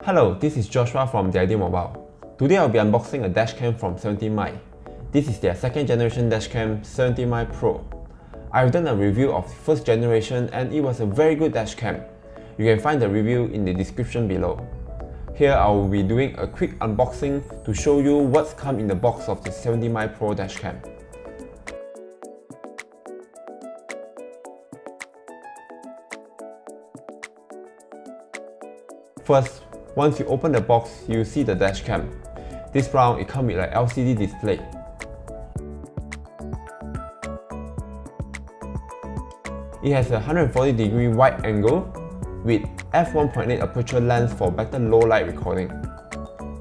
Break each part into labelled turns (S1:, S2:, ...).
S1: Hello, this is Joshua from Mobile. Today I'll be unboxing a dashcam from 17My. This is their second generation dashcam 17My Pro. I've done a review of first generation and it was a very good dashcam. You can find the review in the description below. Here I will be doing a quick unboxing to show you what's come in the box of the 17My Pro dashcam. First, once you open the box, you see the dashcam. This round, it comes with an LCD display. It has a 140-degree wide angle with f1.8 aperture lens for better low light recording.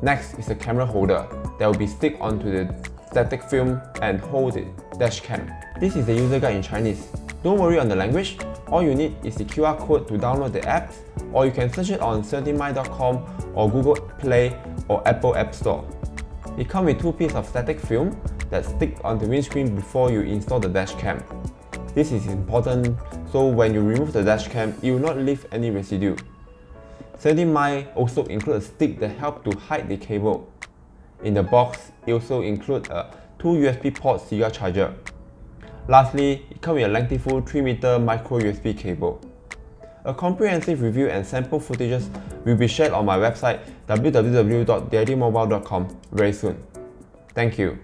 S1: Next is a camera holder that will be stick onto the static film and hold the dashcam. This is the user guide in Chinese. Don't worry on the language, all you need is the QR code to download the app, or you can search it on 17my.com or Google Play or Apple App Store. It comes with two pieces of static film that stick on the windscreen before you install the dashcam. This is important so when you remove the dashcam, it will not leave any residue. 17My also includes a stick that helps to hide the cable. In the box, it also includes a 2 USB port cigar charger. Lastly, it comes with a lengthful 3-meter micro USB cable. A comprehensive review and sample footages will be shared on my website www.daddymobile.com very soon. Thank you.